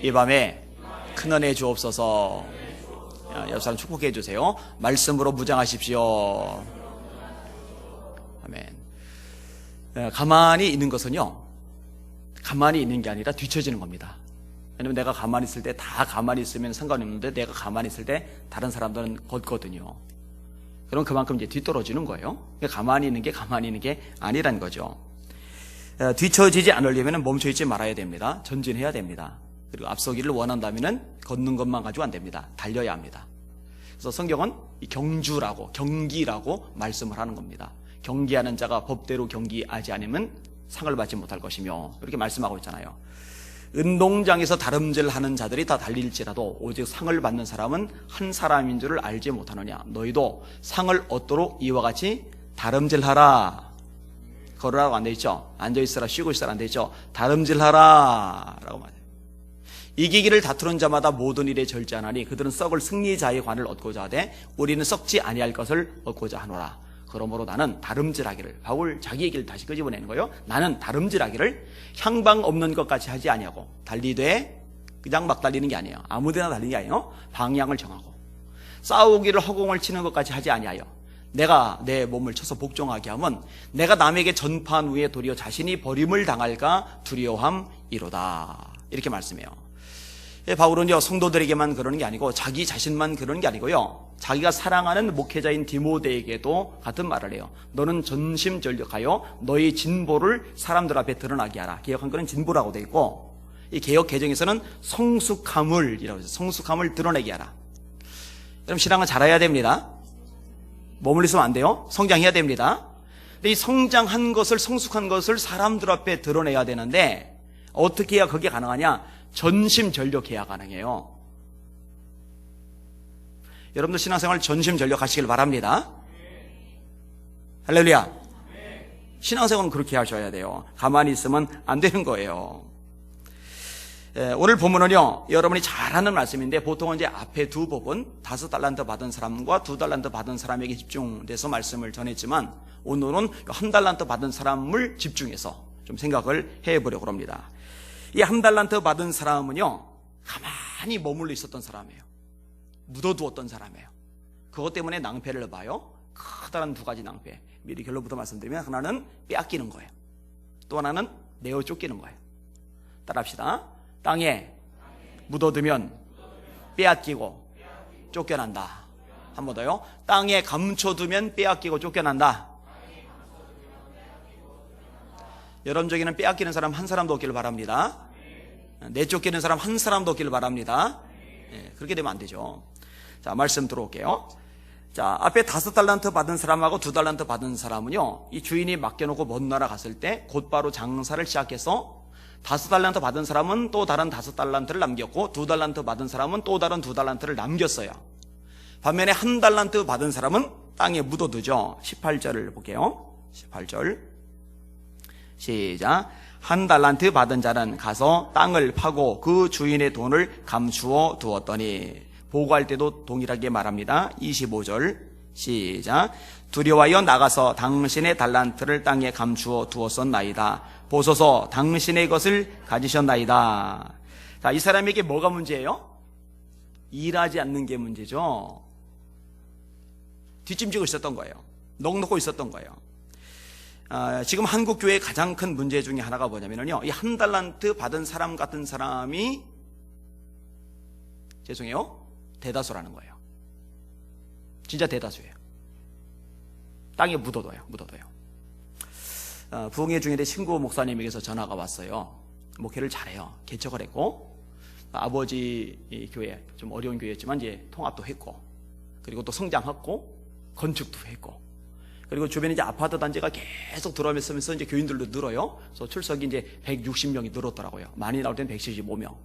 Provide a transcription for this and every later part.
이 밤에 큰은혜 주옵소서. 옆 사람 축복해 주세요. 말씀으로 무장하십시오. 아멘. 가만히 있는 것은요, 가만히 있는 게 아니라 뒤처지는 겁니다. 왜냐면 내가 가만히 있을 때 다 가만히 있으면 상관없는데 내가 가만히 있을 때 다른 사람들은 걷거든요. 그럼 그만큼 이제 뒤떨어지는 거예요. 가만히 있는 게 아니란 거죠. 뒤처지지 않으려면 멈춰있지 말아야 됩니다. 전진해야 됩니다. 그리고 앞서기를 원한다면 걷는 것만 가지고 안 됩니다. 달려야 합니다. 그래서 성경은 경주라고, 경기라고 말씀을 하는 겁니다. 경기하는 자가 법대로 경기하지 않으면 상을 받지 못할 것이며, 이렇게 말씀하고 있잖아요. 운동장에서 다름질하는 자들이 다 달릴지라도 오직 상을 받는 사람은 한 사람인 줄을 알지 못하느냐. 너희도 상을 얻도록 이와 같이 다름질하라. 걸으라고 안 돼 있죠. 앉아있으라, 쉬고 있으라 안 돼 있죠. 다름질하라 라고 말해요. 이기기를 다투는 자마다 모든 일에 절제하나니 그들은 썩을 승리자의 관을 얻고자 하되 우리는 썩지 아니할 것을 얻고자 하노라. 그러므로 나는 다름질하기를, 바울 자기 얘기를 다시 끄집어내는 거예요. 나는 다름질하기를 향방 없는 것 같이 하지 아니하고, 달리되 그냥 막 달리는 게 아니에요. 아무데나 달리는 게 아니에요. 방향을 정하고, 싸우기를 허공을 치는 것 같이 하지 아니하여 내가 내 몸을 쳐서 복종하게 하면 내가 남에게 전파한 후에 도리어 자신이 버림을 당할까 두려워함이로다. 이렇게 말씀해요. 바울은요, 성도들에게만 그러는 게 아니고 자기 자신만 그러는 게 아니고요, 자기가 사랑하는 목회자인 디모데에게도 같은 말을 해요. 너는 전심전력하여 너의 진보를 사람들 앞에 드러나게 하라. 개역 한글은 진보라고 되어 있고, 이 개역 개정에서는 성숙함을, 성숙함을 드러내게 하라. 여러분, 신앙은 잘해야 됩니다. 머물러 있으면 안 돼요. 성장해야 됩니다. 근데 이 성장한 것을, 성숙한 것을 사람들 앞에 드러내야 되는데 어떻게 해야 그게 가능하냐? 전심전력해야 가능해요. 여러분들 신앙생활 전심전력하시길 바랍니다. 할렐루야. 신앙생활은 그렇게 하셔야 돼요. 가만히 있으면 안 되는 거예요. 오늘 본문은요, 여러분이 잘 아는 말씀인데 보통은 이제 앞에 두 부분, 5달란트 받은 사람과 2달란트 받은 사람에게 집중돼서 말씀을 전했지만 오늘은 1달란트 받은 사람을 집중해서 좀 생각을 해보려고 합니다. 이 1달란트 받은 사람은요, 가만히 머물러 있었던 사람이에요. 묻어두었던 사람이에요. 그것 때문에 낭패를 봐요. 커다란 두 가지 낭패. 미리 결론부터 말씀드리면, 하나는 빼앗기는 거예요. 또 하나는 내어 쫓기는 거예요. 따라합시다. 땅에 묻어두면 빼앗기고 쫓겨난다. 한 번 더요. 땅에 감춰두면 빼앗기고 쫓겨난다. 여러분 중에는 빼앗기는 사람 한 사람도 없기를 바랍니다. 내쫓기는 사람 한 사람도 없기를 바랍니다. 그렇게 되면 안 되죠. 자, 말씀 들어올게요. 자, 앞에 5달란트 받은 사람하고 2달란트 받은 사람은요, 이 주인이 맡겨놓고 먼 나라 갔을 때 곧바로 장사를 시작해서 5달란트 받은 사람은 또 다른 5달란트를 남겼고 2달란트 받은 사람은 또 다른 2달란트를 남겼어요. 반면에 1달란트 받은 사람은 땅에 묻어두죠. 18절을 볼게요. 18절 시작. 1달란트 받은 자는 가서 땅을 파고 그 주인의 돈을 감추어 두었더니, 보고할 때도 동일하게 말합니다. 25절 시작. 두려워하여 나가서 당신의 달란트를 땅에 감추어 두었었나이다. 보소서 당신의 것을 가지셨나이다. 자, 이 사람에게 뭐가 문제예요? 일하지 않는 게 문제죠. 뒷짐지고 있었던 거예요. 넋놓고 있었던 거예요. 지금 한국 교회의 가장 큰 문제 중에 하나가 뭐냐면요, 이 1달란트 받은 사람 같은 사람이, 죄송해요, 대다수라는 거예요. 진짜 대다수예요. 땅에 묻어둬요. 부흥회 중에 친구 목사님에게서 전화가 왔어요. 목회를 잘해요. 개척을 했고, 아버지 교회, 좀 어려운 교회였지만 이제 통합도 했고, 그리고 또 성장했고, 건축도 했고, 그리고 주변에 이제 아파트 단지가 계속 들어오면서 이제 교인들도 늘어요. 그래서 출석이 이제 160명이 늘었더라고요. 많이 나올 때는 175명.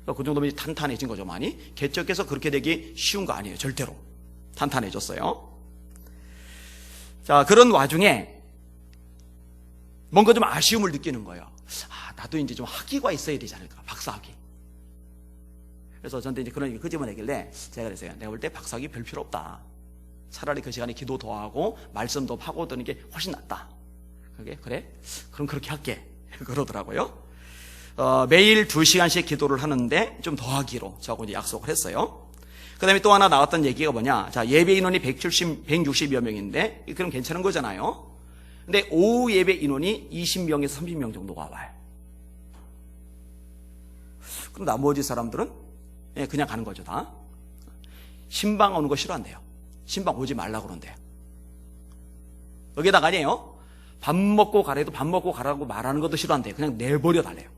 그 정도면 이제 탄탄해진 거죠, 많이. 개척해서 그렇게 되기 쉬운 거 아니에요, 절대로. 탄탄해졌어요. 자, 그런 와중에 뭔가 좀 아쉬움을 느끼는 거예요. 아, 나도 이제 좀 학위가 있어야 되지 않을까, 박사학위. 그래서 저한테 이제 그런 얘기 끄집어내길래 제가 그랬어요. 내가 볼 때 박사학위 별 필요 없다. 차라리 그 시간에 기도 더 하고 말씀도 파고드는 게 훨씬 낫다. 그게 그래? 그럼 그렇게 할게. 그러더라고요. 매일 2시간씩 기도를 하는데 좀 더 하기로 저하고 이제 약속을 했어요. 그 다음에 또 하나 나왔던 얘기가 뭐냐. 자, 예배 인원이 160여 명인데, 그럼 괜찮은 거잖아요. 근데 오후 예배 인원이 20명에서 30명 정도가 와요. 그럼 나머지 사람들은 그냥 가는 거죠, 다. 신방 오는 거 싫어한대요. 신방 오지 말라고 그런대요. 여기다가 아니에요. 밥 먹고 가래도 밥 먹고 가라고 말하는 것도 싫어한대요. 그냥 내버려 달래요.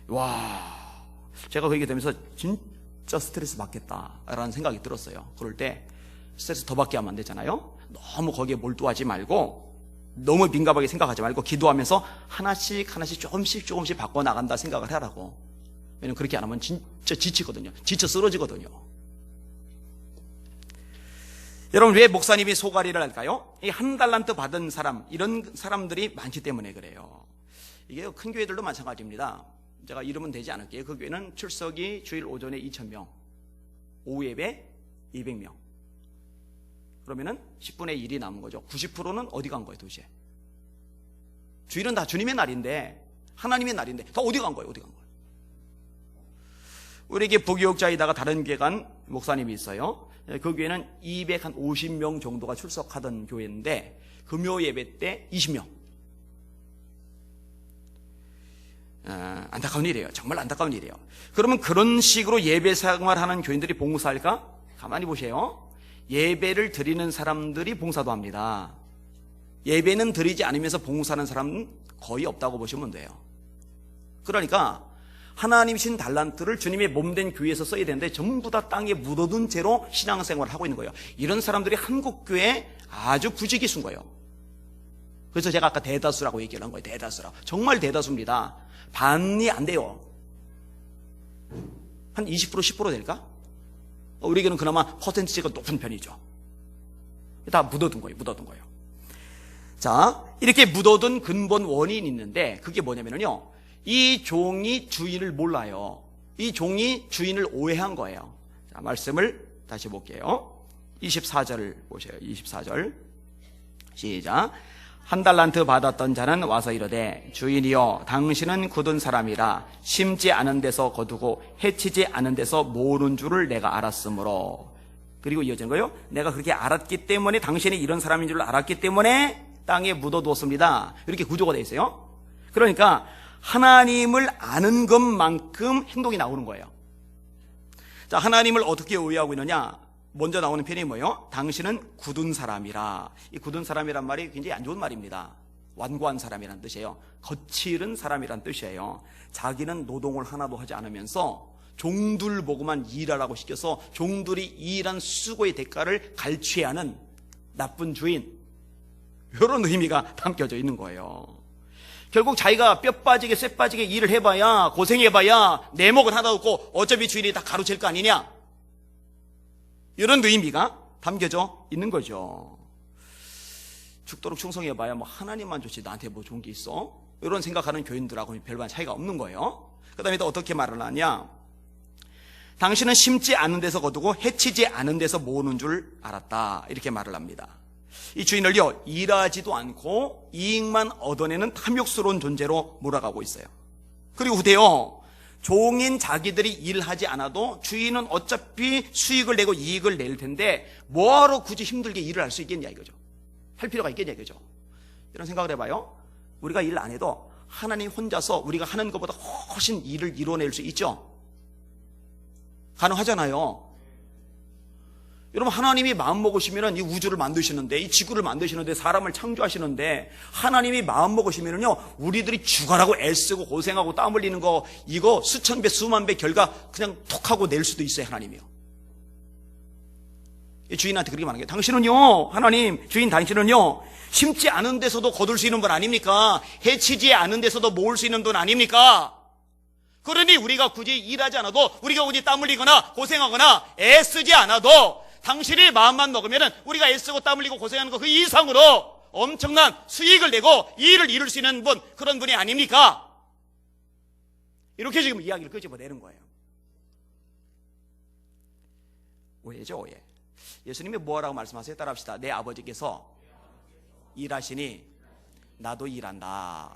와, 제가 그 얘기 되면서 진짜 스트레스 받겠다라는 생각이 들었어요. 그럴 때 스트레스 더 받게 하면 안 되잖아요. 너무 거기에 몰두하지 말고, 너무 민감하게 생각하지 말고 기도하면서 하나씩 조금씩 바꿔나간다 생각을 하라고. 왜냐면 그렇게 안 하면 진짜 지치거든요. 지쳐 쓰러지거든요. 여러분, 왜 목사님이 소가리를 할까요? 이 한 달란트 받은 사람, 이런 사람들이 많기 때문에 그래요. 이게 큰 교회들도 마찬가지입니다. 제가 이름은 되지 않을게요. 그 교회는 출석이 주일 오전에 2,000명, 오후 예배 200명. 그러면은 10분의 1이 남은 거죠. 90%는 어디 간 거예요, 도대체? 주일은 다 주님의 날인데, 하나님의 날인데, 다 어디 간 거예요, 어디 간 거예요? 우리에게 부교육자이다가 다른 교회 간 목사님이 있어요. 그 교회는 250명 정도가 출석하던 교회인데, 금요 예배 때 20명. 안타까운 일이에요. 정말 안타까운 일이에요. 그러면 그런 식으로 예배 생활하는 교인들이 봉사할까? 가만히 보세요. 예배를 드리는 사람들이 봉사도 합니다. 예배는 드리지 않으면서 봉사하는 사람은 거의 없다고 보시면 돼요. 그러니까 하나님 신 달란트를 주님의 몸된 교회에서 써야 되는데 전부 다 땅에 묻어둔 채로 신앙생활을 하고 있는 거예요. 이런 사람들이 한국교회에 아주 부지기수인 거예요. 그래서 제가 아까 대다수라고 얘기를 한 거예요. 대다수라고. 정말 대다수입니다. 반이 안 돼요. 한 20% 10% 될까? 우리에게는 그나마 퍼센티지가 높은 편이죠. 다 묻어둔 거예요. 묻어둔 거예요. 자, 이렇게 묻어둔 근본 원인이 있는데 그게 뭐냐면요, 이 종이 주인을 몰라요. 이 종이 주인을 오해한 거예요. 자, 말씀을 다시 볼게요. 24절 보세요. 24절 시작. 한 달란트 받았던 자는 와서 이르되 주인이여 당신은 굳은 사람이라 심지 않은 데서 거두고 해치지 않은 데서 모으는 줄을 내가 알았으므로. 그리고 이어지는 거예요. 내가 그렇게 알았기 때문에, 당신이 이런 사람인 줄 알았기 때문에 땅에 묻어두었습니다. 이렇게 구조가 되어 있어요. 그러니까 하나님을 아는 것만큼 행동이 나오는 거예요. 자, 하나님을 어떻게 오해하고 있느냐? 먼저 나오는 편이 뭐예요? 당신은 굳은 사람이라. 이 굳은 사람이란 말이 굉장히 안 좋은 말입니다. 완고한 사람이란 뜻이에요. 거칠은 사람이란 뜻이에요. 자기는 노동을 하나도 하지 않으면서 종들 보고만 일하라고 시켜서 종들이 일한 수고의 대가를 갈취해야 하는 나쁜 주인, 이런 의미가 담겨져 있는 거예요. 결국 자기가 뼈 빠지게 쇠 빠지게 일을 해봐야, 고생해봐야 내 목은 하나도 없고 어차피 주인이 다 가로챌 거 아니냐, 이런 의미가 담겨져 있는 거죠. 죽도록 충성해봐야 뭐 하나님만 좋지 나한테 뭐 좋은 게 있어? 이런 생각하는 교인들하고는 별반 차이가 없는 거예요. 그 다음에 또 어떻게 말을 하냐? 당신은 심지 않은 데서 거두고 해치지 않은 데서 모으는 줄 알았다, 이렇게 말을 합니다. 이 주인을요, 일하지도 않고 이익만 얻어내는 탐욕스러운 존재로 몰아가고 있어요. 그리고 후대요, 종인 자기들이 일하지 않아도 주인은 어차피 수익을 내고 이익을 낼 텐데 뭐하러 굳이 힘들게 일을 할 수 있겠냐 이거죠. 할 필요가 있겠냐 이거죠. 이런 생각을 해봐요. 우리가 일 안 해도 하나님 혼자서 우리가 하는 것보다 훨씬 일을 이뤄낼 수 있죠. 가능하잖아요. 여러분, 하나님이 마음 먹으시면 이 우주를 만드시는데, 이 지구를 만드시는데, 사람을 창조하시는데, 하나님이 마음 먹으시면요, 우리들이 죽어라고 애쓰고 고생하고 땀 흘리는 거, 이거 수천 배 수만 배 결과 그냥 톡 하고 낼 수도 있어요. 하나님이요. 이 주인한테 그렇게 말하는 게, 당신은요, 하나님 주인 당신은요, 심지 않은 데서도 거둘 수 있는 분 아닙니까? 해치지 않은 데서도 모을 수 있는 분 아닙니까? 그러니 우리가 굳이 일하지 않아도, 우리가 굳이 땀 흘리거나 고생하거나 애쓰지 않아도 당신이 마음만 먹으면 우리가 애쓰고 땀 흘리고 고생하는 거 그 이상으로 엄청난 수익을 내고 일을 이룰 수 있는 분, 그런 분이 아닙니까? 이렇게 지금 이야기를 끄집어내는 거예요. 오해죠, 오해. 예수님이 뭐라고 말씀하세요? 따라합시다. 내 아버지께서 일하시니 나도 일한다.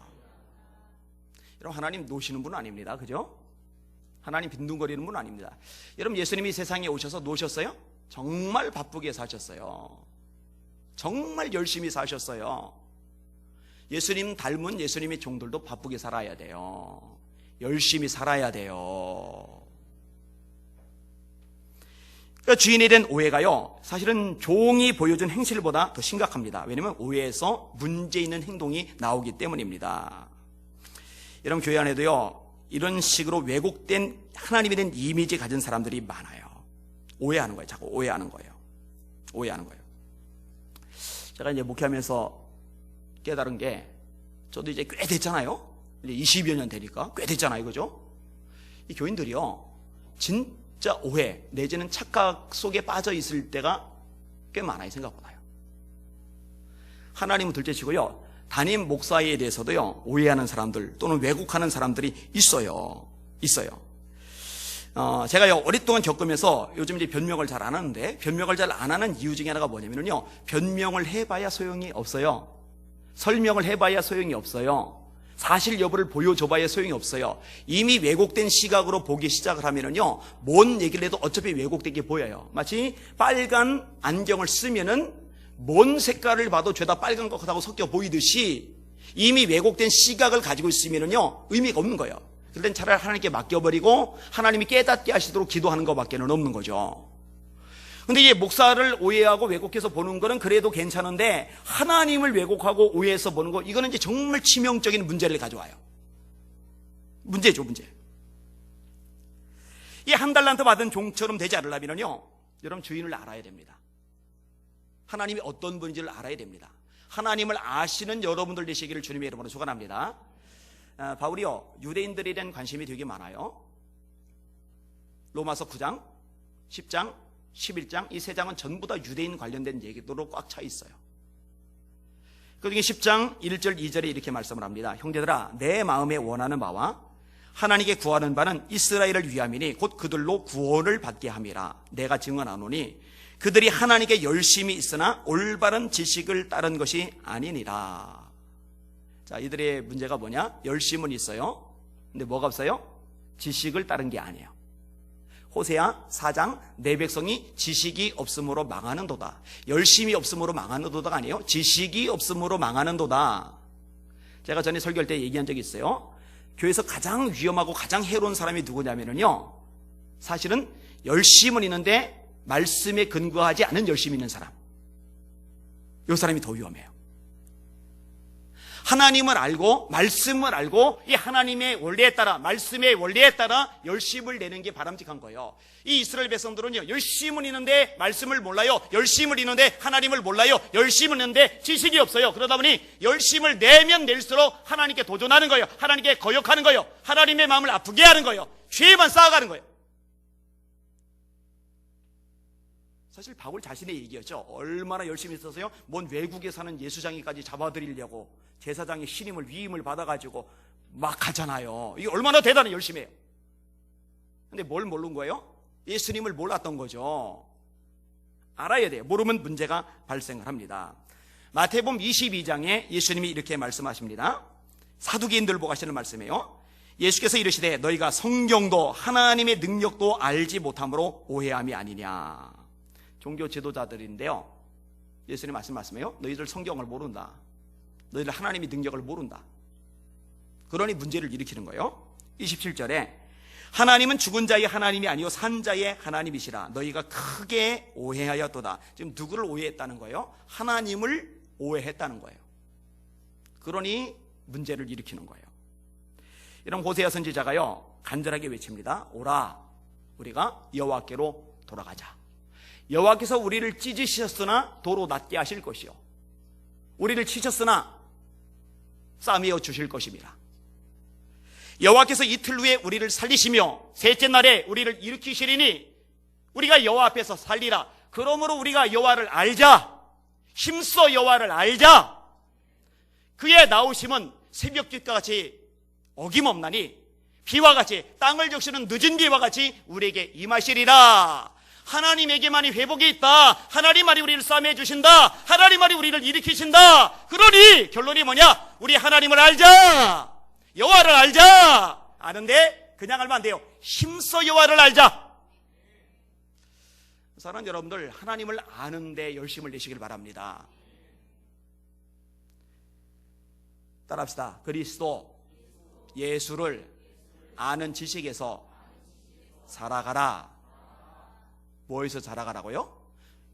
여러분, 하나님 노시는 분은 아닙니다. 그죠? 하나님 빈둥거리는 분은 아닙니다. 여러분, 예수님이 세상에 오셔서 노셨어요? 정말 바쁘게 사셨어요. 정말 열심히 사셨어요. 예수님 닮은 예수님의 종들도 바쁘게 살아야 돼요. 열심히 살아야 돼요. 그러니까 주인에 대한 오해가요, 사실은 종이 보여준 행실보다 더 심각합니다. 왜냐하면 오해에서 문제 있는 행동이 나오기 때문입니다. 여러분, 교회 안에도요, 이런 식으로 왜곡된 하나님에 대한 이미지 가진 사람들이 많아요. 오해하는 거예요. 자꾸 오해하는 거예요. 오해하는 거예요. 제가 이제 목회하면서 깨달은 게, 저도 이제 꽤 됐잖아요. 이제 20여 년 되니까 꽤 됐잖아요. 그죠? 이 교인들이요, 진짜 오해 내지는 착각 속에 빠져 있을 때가 꽤 많아요. 생각보다요. 하나님은 둘째치고요, 담임 목사에 대해서도요, 오해하는 사람들 또는 왜곡하는 사람들이 있어요. 제가요, 오랫동안 겪으면서 요즘 이제 변명을 잘 안 하는데, 변명을 잘 안 하는 이유 중에 하나가 뭐냐면요, 변명을 해봐야 소용이 없어요. 설명을 해봐야 소용이 없어요. 사실 여부를 보여줘봐야 소용이 없어요. 이미 왜곡된 시각으로 보기 시작을 하면은요, 뭔 얘기를 해도 어차피 왜곡되게 보여요. 마치 빨간 안경을 쓰면은 뭔 색깔을 봐도 죄다 빨간 것하고 섞여 보이듯이, 이미 왜곡된 시각을 가지고 있으면은요, 의미가 없는 거예요. 그럴 땐 차라리 하나님께 맡겨버리고 하나님이 깨닫게 하시도록 기도하는 것밖에는 없는 거죠. 근데 이게 목사를 오해하고 왜곡해서 보는 거는 그래도 괜찮은데, 하나님을 왜곡하고 오해해서 보는 거, 이거는 이제 정말 치명적인 문제를 가져와요. 문제죠, 문제. 이 한 달란트 받은 종처럼 되지 않으려면요, 여러분, 주인을 알아야 됩니다. 하나님이 어떤 분인지를 알아야 됩니다. 하나님을 아시는 여러분들 되시기를 주님의 이름으로 축원합니다. 바울이요, 유대인들에 대한 관심이 되게 많아요. 로마서 9장, 10장, 11장, 이 세 장은 전부 다 유대인 관련된 얘기로 꽉 차 있어요. 그중에 10장 1절 2절에 이렇게 말씀을 합니다. 형제들아, 내 마음에 원하는 바와 하나님께 구하는 바는 이스라엘을 위함이니 곧 그들로 구원을 받게 함이라. 내가 증언하노니 그들이 하나님께 열심히 있으나 올바른 지식을 따른 것이 아니니라. 자, 이들의 문제가 뭐냐? 열심은 있어요. 근데 뭐가 없어요? 지식을 따른 게 아니에요. 호세아 4장, 내 백성이 지식이 없음으로 망하는도다. 열심이 없음으로 망하는도다가 아니에요. 지식이 없음으로 망하는도다. 제가 전에 설교할 때 얘기한 적이 있어요. 교회에서 가장 위험하고 가장 해로운 사람이 누구냐면요, 사실은 열심은 있는데 말씀에 근거하지 않은 열심이 있는 사람, 이 사람이 더 위험해요. 하나님을 알고 말씀을 알고 이 하나님의 원리에 따라, 말씀의 원리에 따라 열심을 내는 게 바람직한 거예요. 이 이스라엘 백성들은요, 열심은 있는데 말씀을 몰라요. 열심을 있는데 하나님을 몰라요. 열심은 있는데 지식이 없어요. 그러다 보니 열심을 내면 낼수록 하나님께 도전하는 거예요. 하나님께 거역하는 거예요. 하나님의 마음을 아프게 하는 거예요. 죄만 쌓아가는 거예요. 사실 바울 자신의 얘기였죠. 얼마나 열심히 있어서요, 뭔 외국에 사는 예수장이까지 잡아드리려고 제사장의 신임을 위임을 받아가지고 막 하잖아요. 이게 얼마나 대단한 열심이에요. 근데 뭘 모르는 거예요? 예수님을 몰랐던 거죠. 알아야 돼요. 모르면 문제가 발생을 합니다. 마태복음 22장에 예수님이 이렇게 말씀하십니다. 사두개인들 보고 하시는 말씀이에요. 예수께서 이르시되 너희가 성경도 하나님의 능력도 알지 못함으로 오해함이 아니냐. 종교 지도자들인데요, 예수님 말씀해요. 너희들 성경을 모른다. 너희들 하나님의 능력을 모른다. 그러니 문제를 일으키는 거예요. 27절에 하나님은 죽은 자의 하나님이 아니요 산 자의 하나님이시라. 너희가 크게 오해하였도다. 지금 누구를 오해했다는 거예요? 하나님을 오해했다는 거예요. 그러니 문제를 일으키는 거예요. 이런 호세아 선지자가요, 간절하게 외칩니다. 오라, 우리가 여호와께로 돌아가자. 여호와께서 우리를 찢으셨으나 도로 낫게 하실 것이요, 우리를 치셨으나 싸매어 주실 것입니다. 여호와께서 이틀 후에 우리를 살리시며 셋째 날에 우리를 일으키시리니 우리가 여호와 앞에서 살리라. 그러므로 우리가 여호와를 알자. 힘써 여호와를 알자. 그의 나오심은 새벽빛과 같이 어김없나니 비와 같이 땅을 적시는 늦은 비와 같이 우리에게 임하시리라. 하나님에게만이 회복이 있다. 하나님만이 우리를 싸매어 주신다. 하나님만이 우리를 일으키신다. 그러니 결론이 뭐냐? 우리 하나님을 알자. 여호와를 알자. 아는데 그냥 알면 안 돼요. 힘써 여호와를 알자. 사랑하는 여러분들, 하나님을 아는데 열심을 내시길 바랍니다. 따라합시다. 그리스도 예수를 아는 지식에서 자라가라. 뭐에서 자라가라고요?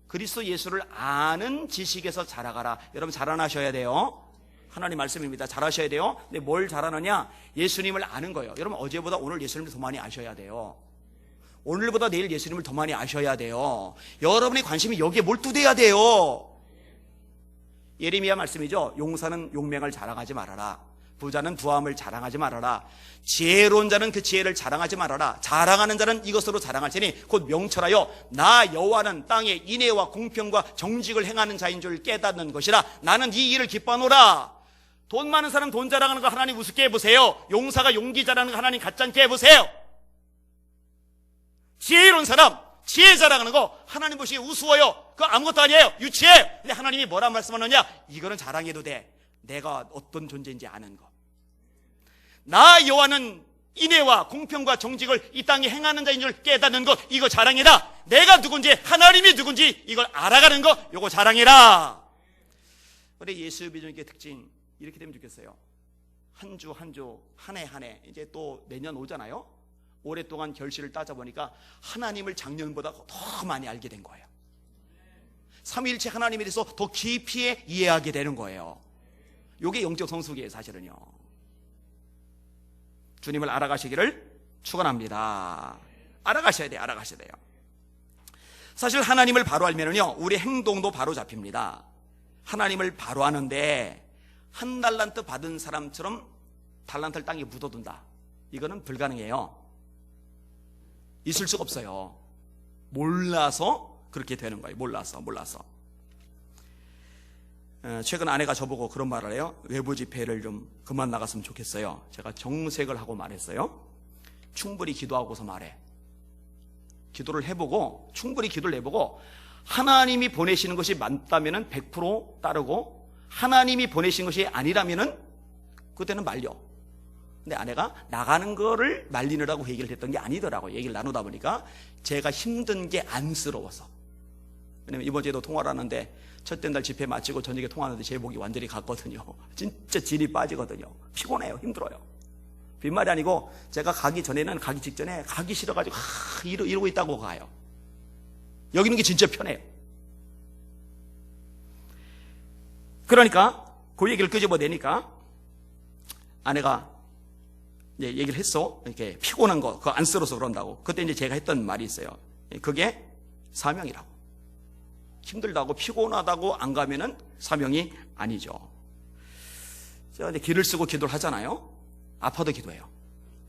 그리스도 예수를 아는 지식에서 자라가라. 여러분 자라나셔야 돼요. 하나님 말씀입니다. 잘하셔야 돼요. 근데 뭘 잘하느냐? 예수님을 아는 거예요. 여러분 어제보다 오늘 예수님을 더 많이 아셔야 돼요. 오늘보다 내일 예수님을 더 많이 아셔야 돼요. 여러분의 관심이 여기에 몰두돼야 돼요. 예레미야 말씀이죠. 용사는 용맹을 자랑하지 말아라. 부자는 부함을 자랑하지 말아라. 지혜로운 자는 그 지혜를 자랑하지 말아라. 자랑하는 자는 이것으로 자랑할지니 곧 명철하여 나 여호와는 땅에 인애와 공평과 정직을 행하는 자인 줄 깨닫는 것이라. 나는 이 일을 기뻐하노라. 돈 많은 사람 돈 자랑하는 거 하나님 우습게 해보세요. 용사가 용기 자랑하는 거 하나님 가짜게 해보세요. 지혜로운 사람 지혜 자랑하는 거 하나님 보시기에 우스워요. 그거 아무것도 아니에요. 유치해요. 근데 하나님이 뭐라 말씀하느냐? 이거는 자랑해도 돼. 내가 어떤 존재인지 아는 거. 나 여호와는 인애와 공평과 정직을 이 땅에 행하는 자인 줄 깨닫는 것. 이거 자랑해라. 내가 누군지 하나님이 누군지 이걸 알아가는 거. 이거 자랑해라. 우리 예수 비전의 특징 이렇게 되면 좋겠어요. 한 주 한 주 한 해 한 해 이제 또 내년 오잖아요. 오랫동안 결실을 따져보니까 하나님을 작년보다 더 많이 알게 된 거예요. 삼위일체 하나님에 대해서 더 깊이 이해하게 되는 거예요. 이게 영적 성숙이에요. 사실은요. 주님을 알아가시기를 축원합니다. 알아가셔야 돼요. 알아가셔야 돼요. 사실 하나님을 바로 알면은요 우리 행동도 바로 잡힙니다. 하나님을 바로 아는데 한 달란트 받은 사람처럼 달란트를 땅에 묻어둔다. 이거는 불가능해요. 있을 수가 없어요. 몰라서 그렇게 되는 거예요. 몰라서. 최근 아내가 저보고 그런 말을 해요. 외부 집회를 좀 그만 나갔으면 좋겠어요. 제가 정색을 하고 말했어요. 충분히 기도하고서 말해. 기도를 해보고 충분히 기도를 해보고 하나님이 보내시는 것이 맞다면 100% 따르고 하나님이 보내신 것이 아니라면 그때는 말려. 근데 아내가 나가는 거를 말리느라고 얘기를 했던 게 아니더라고요. 얘기를 나누다 보니까 제가 힘든 게 안쓰러워서. 왜냐면 이번 주에도 통화를 하는데 첫째 날 집회 마치고 저녁에 통화하는데 제 목이 완전히 갔거든요. 진짜 진이 빠지거든요. 피곤해요. 힘들어요. 빈말이 아니고 제가 가기 전에는 가기 직전에 가기 싫어가지고 이러고 있다고 가요. 여기 있는 게 진짜 편해요. 그러니까 그 얘기를 끄집어내니까 아내가 이제 얘기를 했어. 이렇게 피곤한 거 그거 안쓰러워서 그런다고. 그때 이제 제가 했던 말이 있어요. 그게 사명이라고. 힘들다고 피곤하다고 안 가면은 사명이 아니죠. 제가 이제 길을 쓰고 기도를 하잖아요. 아파도 기도해요.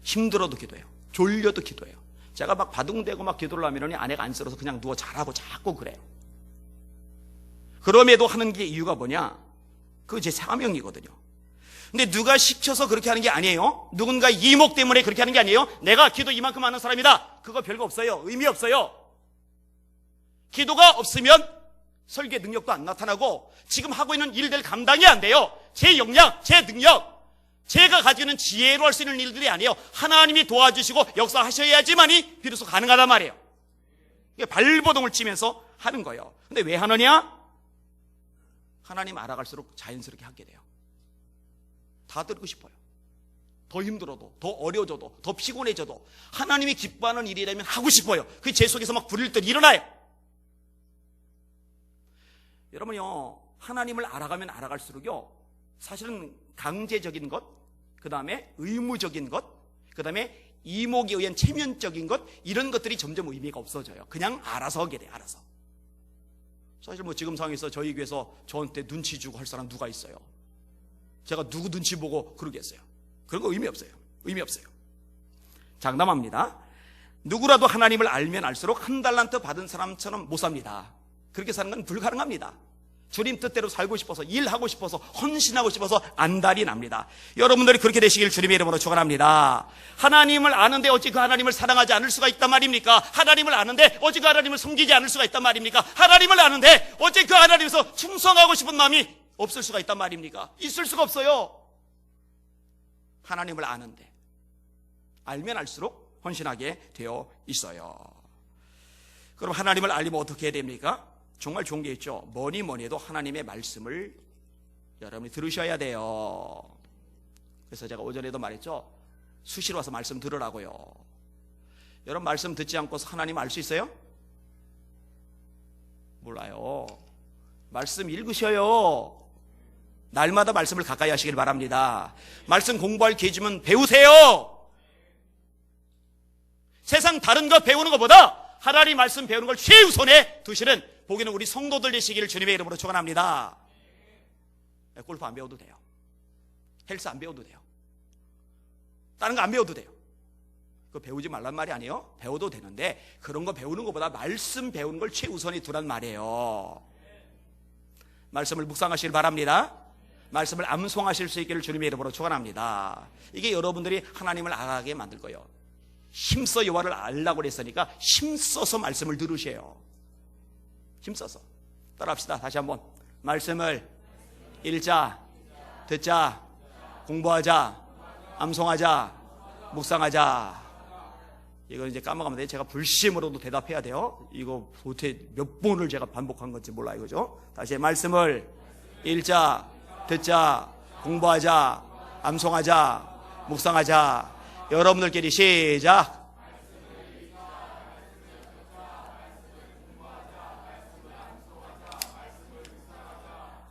힘들어도 기도해요. 졸려도 기도해요. 제가 막 바둥대고 막 기도를 하면 아내가 안쓰러워서 그냥 누워 자라고 자꾸 그래요. 그럼에도 하는 게 이유가 뭐냐? 그게 제 사명이거든요. 근데 누가 시켜서 그렇게 하는 게 아니에요. 누군가 이목 때문에 그렇게 하는 게 아니에요. 내가 기도 이만큼 하는 사람이다. 그거 별거 없어요. 의미 없어요. 기도가 없으면 설계 능력도 안 나타나고 지금 하고 있는 일들 감당이 안 돼요. 제 역량, 제 능력, 제가 가지고 있는 지혜로 할 수 있는 일들이 아니에요. 하나님이 도와주시고 역사하셔야지만이 비로소 가능하단 말이에요. 발버둥을 치면서 하는 거예요. 근데 왜 하느냐? 하나님 알아갈수록 자연스럽게 하게 돼요. 다 들고 싶어요. 더 힘들어도, 더 어려워져도, 더 피곤해져도 하나님이 기뻐하는 일이라면 하고 싶어요. 그게 제 속에서 막 불일듯 일어나요. 여러분요, 하나님을 알아가면 알아갈수록요, 사실은 강제적인 것, 그 다음에 의무적인 것, 그 다음에 이목에 의한 체면적인 것, 이런 것들이 점점 의미가 없어져요. 그냥 알아서 하게 돼요. 알아서. 사실 뭐 지금 상황에서 저희 교회에서 저한테 눈치 주고 할 사람 누가 있어요? 제가 누구 눈치 보고 그러겠어요? 그런 거 의미 없어요. 의미 없어요. 장담합니다. 누구라도 하나님을 알면 알수록 한 달란트 받은 사람처럼 못 삽니다. 그렇게 사는 건 불가능합니다. 주님 뜻대로 살고 싶어서, 일하고 싶어서, 헌신하고 싶어서 안달이 납니다. 여러분들이 그렇게 되시길 주님의 이름으로 축원합니다. 하나님을 아는데 어찌 그 하나님을 사랑하지 않을 수가 있단 말입니까? 하나님을 아는데 어찌 그 하나님을 섬기지 않을 수가 있단 말입니까? 하나님을 아는데 어찌 그 하나님에서 충성하고 싶은 마음이 없을 수가 있단 말입니까? 있을 수가 없어요. 하나님을 아는데 알면 알수록 헌신하게 되어 있어요. 그럼 하나님을 알려면 어떻게 해야 됩니까? 정말 좋은 게 있죠. 뭐니 해도 하나님의 말씀을 여러분이 들으셔야 돼요. 그래서 제가 오전에도 말했죠. 수시로 와서 말씀 들으라고요. 여러분 말씀 듣지 않고서 하나님 알 수 있어요? 몰라요. 말씀 읽으셔요. 날마다 말씀을 가까이 하시길 바랍니다. 말씀 공부할 기회 주면 배우세요. 세상 다른 거 배우는 것보다 하나님 말씀 배우는 걸 최우선에 두시는 보기는 우리 성도들 되시기를 주님의 이름으로 축원합니다. 골프 안 배워도 돼요. 헬스 안 배워도 돼요. 다른 거 안 배워도 돼요. 그거 배우지 말란 말이 아니에요. 배워도 되는데 그런 거 배우는 것보다 말씀 배우는 걸 최우선이 두란 말이에요. 말씀을 묵상하시길 바랍니다. 말씀을 암송하실 수 있기를 주님의 이름으로 축원합니다. 이게 여러분들이 하나님을 알게 만들 거예요. 힘써 여호와를 알라고 그랬으니까 힘써서 말씀을 들으세요. 힘써서 따라합시다. 다시 한번 말씀을 읽자, 듣자, 공부하자, 암송하자, 묵상하자. 이건 이제 까먹으면 돼요. 제가 불심으로도 대답해야 돼요. 이거 도대체 몇 번을 제가 반복한 건지 몰라요. 그죠? 다시 말씀을 읽자, 듣자, 공부하자, 암송하자, 묵상하자. 여러분들끼리 시작.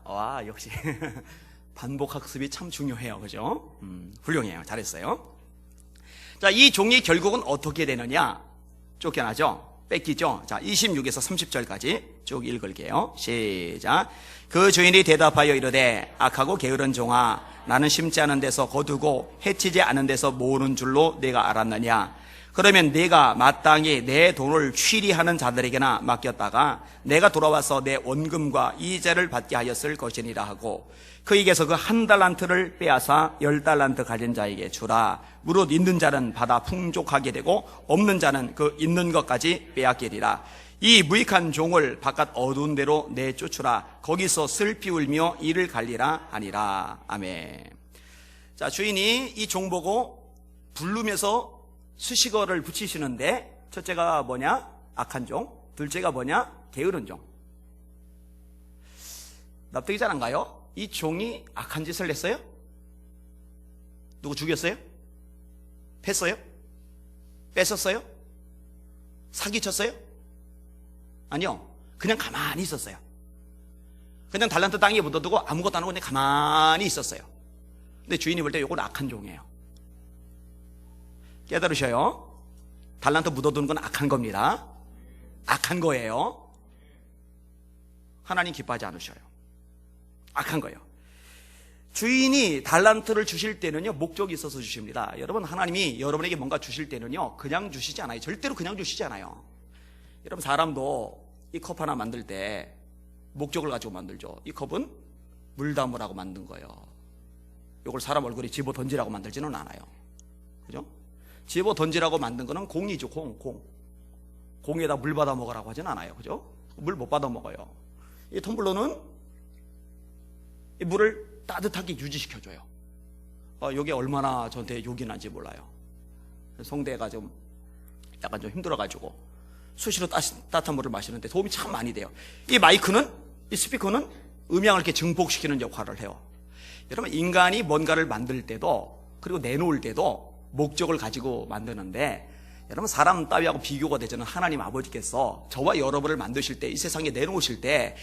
와, 역시 반복학습이 참 중요해요. 그죠? 훌륭해요. 잘했어요. 자, 이 종이 결국은 어떻게 되느냐? 쫓겨나죠? 뺏기죠? 자, 26에서 30절까지 쭉 읽을게요. 시작. 그 주인이 대답하여 이르되 악하고 게으른 종아, 나는 심지 않은 데서 거두고 해치지 않은 데서 모으는 줄로 내가 알았느냐? 그러면 내가 마땅히 내 돈을 취리하는 자들에게나 맡겼다가 내가 돌아와서 내 원금과 이자를 받게 하였을 것이니라 하고, 그에게서 그 1달란트를 빼앗아 10달란트 가진 자에게 주라. 무릇 있는 자는 받아 풍족하게 되고 없는 자는 그 있는 것까지 빼앗기리라. 이 무익한 종을 바깥 어두운 데로 내쫓으라. 거기서 슬피 울며 이를 갈리라 하니라. 아멘. 자, 주인이 이 종 보고 부르면서 수식어를 붙이시는데, 첫째가 뭐냐? 악한 종. 둘째가 뭐냐? 게으른 종. 납득이 잘 안 가요? 이 종이 악한 짓을 했어요? 누구 죽였어요? 팼어요? 뺏었어요? 사기쳤어요? 아니요. 그냥 가만히 있었어요. 그냥 달란트 땅에 묻어두고 아무것도 안 하고 그냥 가만히 있었어요. 근데 주인이 볼 때 이건 악한 종이에요. 깨달으셔요. 달란트 묻어두는 건 악한 겁니다. 악한 거예요. 하나님 기뻐하지 않으셔요. 악한 거예요. 주인이 달란트를 주실 때는요, 목적이 있어서 주십니다. 여러분, 하나님이 여러분에게 뭔가 주실 때는요, 그냥 주시지 않아요. 절대로 그냥 주시지 않아요. 여러분, 사람도 이 컵 하나 만들 때 목적을 가지고 만들죠. 이 컵은 물 담으라고 만든 거예요. 이걸 사람 얼굴에 집어 던지라고 만들지는 않아요. 그죠? 집어 던지라고 만든 거는 공이죠. 공. 공에다 물 받아 먹으라고 하진 않아요. 그죠? 물 못 받아 먹어요. 이 텀블러는 이 물을 따뜻하게 유지시켜줘요. 이게 얼마나 저한테 욕이 난지 몰라요. 성대가 좀 약간 좀 힘들어가지고 수시로 따뜻한 물을 마시는데 도움이 참 많이 돼요. 이 마이크는, 이 스피커는 음향을 이렇게 증폭시키는 역할을 해요. 여러분, 인간이 뭔가를 만들 때도, 그리고 내놓을 때도 목적을 가지고 만드는데, 여러분, 사람 따위하고 비교가 되지는 하나님 아버지께서 저와 여러분을 만드실 때, 이 세상에 내놓으실 때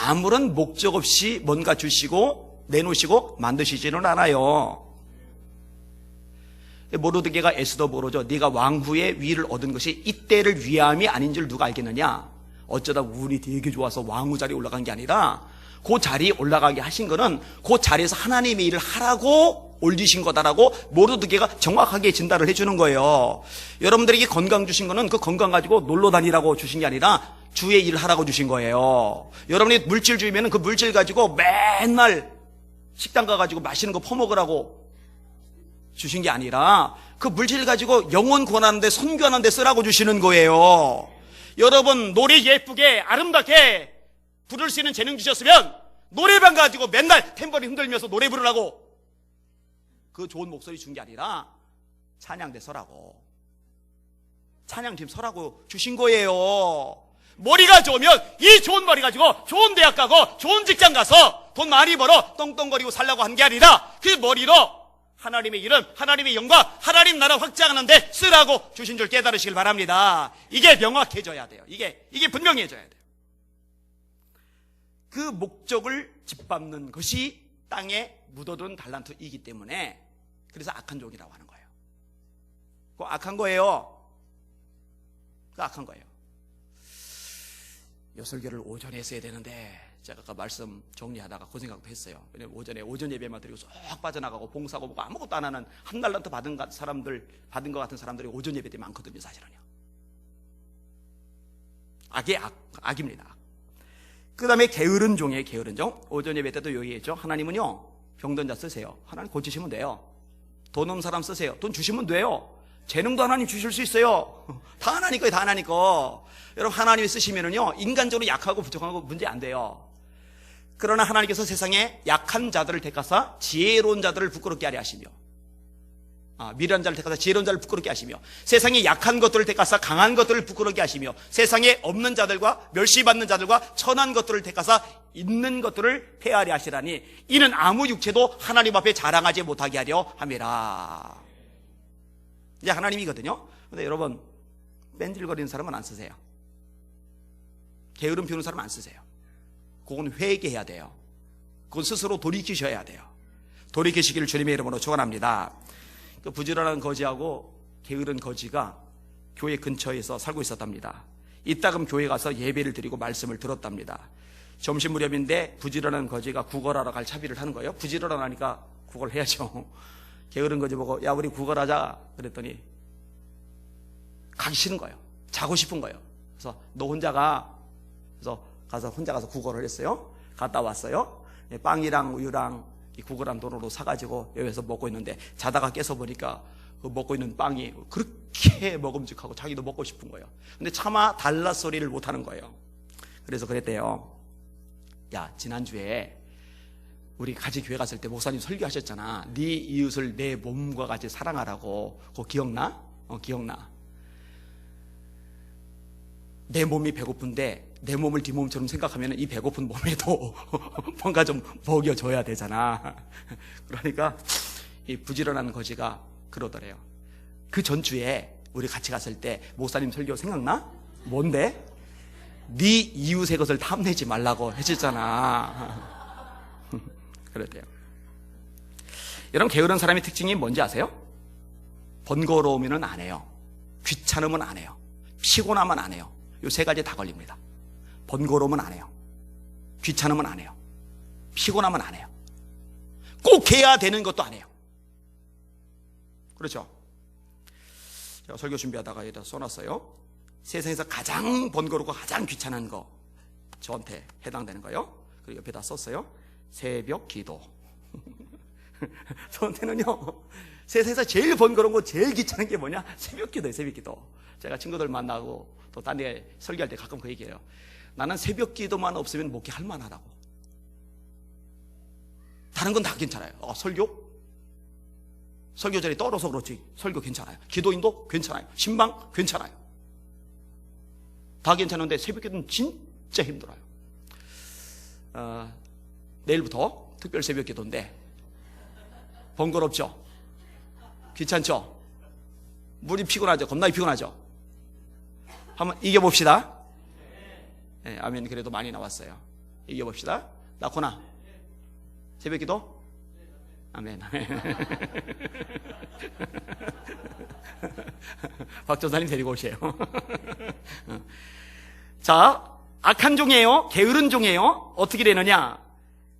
아무런 목적 없이 뭔가 주시고 내놓으시고 만드시지는 않아요. 모르드게가 애쓰다 모르죠. 네가 왕후의 위를 얻은 것이 이때를 위함이 아닌 줄 누가 알겠느냐? 어쩌다 운이 되게 좋아서 왕후 자리에 올라간 게 아니라 그 자리에 올라가게 하신 거는 그 자리에서 하나님의 일을 하라고 올리신 거다라고 모르드게가 정확하게 진단을 해주는 거예요. 여러분들에게 건강 주신 거는 그 건강 가지고 놀러 다니라고 주신 게 아니라 주의 일을 하라고 주신 거예요. 여러분이 물질 주면 그 물질 가지고 맨날 식당 가가지고 맛있는 거 퍼먹으라고 주신 게 아니라 그 물질 가지고 영혼 구원하는 데, 선교하는 데 쓰라고 주시는 거예요. 여러분, 노래 예쁘게 아름답게 부를 수 있는 재능 주셨으면 노래방 가지고 맨날 탬버린 흔들면서 노래 부르라고 그 좋은 목소리 준 게 아니라 찬양대 서라고, 찬양팀 서라고 주신 거예요. 머리가 좋으면 이 좋은 머리 가지고 좋은 대학 가고 좋은 직장 가서 돈 많이 벌어 떵떵거리고 살라고 한 게 아니라 그 머리로 하나님의 이름, 하나님의 영광, 하나님 나라 확장하는데 쓰라고 주신 줄 깨달으시길 바랍니다. 이게 명확해져야 돼요. 이게 분명해져야 돼요. 그 목적을 짓밟는 것이 땅에 묻어둔 달란트이기 때문에 그래서 악한 종이라고 하는 거예요. 그 악한 거예요. 그 악한 거예요. 요 설교를 오전에 했어야 되는데 제가 아까 말씀 정리하다가 그 생각도 했어요. 왜냐면 오전 예배만 드리고 쏙 빠져나가고 봉사하고 뭐고 아무것도 안 하는 한 달란트 받은 것 같은 사람들이 오전 예배 때 많거든요, 사실은요. 악의 악입니다. 그 다음에 게으른 종이에요, 게으른 종. 오전 예배 때도 얘기했죠. 하나님은요, 병든 자 쓰세요. 하나님 고치시면 돼요. 돈 없는 사람 쓰세요. 돈 주시면 돼요. 재능도 하나님 주실 수 있어요. 다 하나님 거예요, 다 하나님 거. 여러분, 하나님이 쓰시면은요, 인간적으로 약하고 부족한 거 문제 안 돼요. 그러나 하나님께서 세상에 약한 자들을 택하사 지혜로운 자들을 부끄럽게 하려 하시며, 미련한 자를 택하사 지혜로운 자를 부끄럽게 하시며, 세상에 약한 것들을 택하사 강한 것들을 부끄럽게 하시며, 세상에 없는 자들과 멸시받는 자들과 천한 것들을 택하사 있는 것들을 폐하려 하시라니, 이는 아무 육체도 하나님 앞에 자랑하지 못하게 하려 함이라. 이제 하나님이거든요. 근데 여러분, 뺀질거리는 사람은 안 쓰세요. 게으름 피우는 사람 안 쓰세요. 그건 회개해야 돼요. 그건 스스로 돌이키셔야 돼요. 돌이키시기를 주님의 이름으로 축원합니다. 그 부지런한 거지하고 게으른 거지가 교회 근처에서 살고 있었답니다. 이따금 교회 가서 예배를 드리고 말씀을 들었답니다. 점심 무렵인데 부지런한 거지가 구걸하러 갈 차비를 하는 거예요. 부지런하니까 구걸 해야죠. 게으른 거지 보고 야 우리 구걸하자 그랬더니 가기 싫은 거예요. 자고 싶은 거예요. 그래서 너 혼자 가. 그래서 혼자 가서 구걸을 했어요. 갔다 왔어요. 빵이랑 우유랑 이 구걸한 돈으로 사가지고 여기서 먹고 있는데 자다가 깨서 보니까 그 먹고 있는 빵이 그렇게 먹음직하고 자기도 먹고 싶은 거예요. 근데 차마 달라 소리를 못 하는 거예요. 그래서 그랬대요. 야, 지난주에 우리 같이 교회 갔을 때 목사님 설교하셨잖아. 네 이웃을 내 몸과 같이 사랑하라고. 그거 기억나? 기억나. 내 몸이 배고픈데 내 몸을 네 몸처럼 생각하면 이 배고픈 몸에도 뭔가 좀 먹여줘야 되잖아. 그러니까 이 부지런한 거지가 그러더래요. 그 전주에 우리 같이 갔을 때 목사님 설교 생각나? 뭔데? 네 이웃의 것을 탐내지 말라고 해줬잖아. 그랬대요. 여러분, 게으른 사람의 특징이 뭔지 아세요? 번거로우면 안 해요. 귀찮으면 안 해요. 피곤하면 안 해요. 이 세 가지 다 걸립니다. 번거로우면 안 해요. 귀찮으면 안 해요. 피곤하면 안 해요. 꼭 해야 되는 것도 안 해요. 그렇죠? 제가 설교 준비하다가 여기다 써놨어요. 세상에서 가장 번거롭고 가장 귀찮은 거 저한테 해당되는 거요. 그리고 옆에다 썼어요. 새벽 기도. 저한테는요, 세상에서 제일 번거로운 거 제일 귀찮은 게 뭐냐? 새벽 기도예요. 새벽 기도. 제가 친구들 만나고 또 딴 데 설교할 때 가끔 그 얘기해요. 나는 새벽 기도만 없으면 목회할 만하다고. 다른 건 다 괜찮아요. 설교 자리 떨어서 그렇지 설교 괜찮아요. 기도인도 괜찮아요. 신방 괜찮아요. 다 괜찮은데 새벽 기도는 진짜 힘들어요. 내일부터 특별 새벽 기도인데 번거롭죠? 귀찮죠? 물이 피곤하죠? 겁나게 피곤하죠? 한번 이겨봅시다. 네, 아멘. 그래도 많이 나왔어요. 이겨봅시다. 낳고나 새벽 기도? 아멘. 박 전사님 데리고 오세요. 자, 악한 종이에요. 게으른 종이에요. 어떻게 되느냐?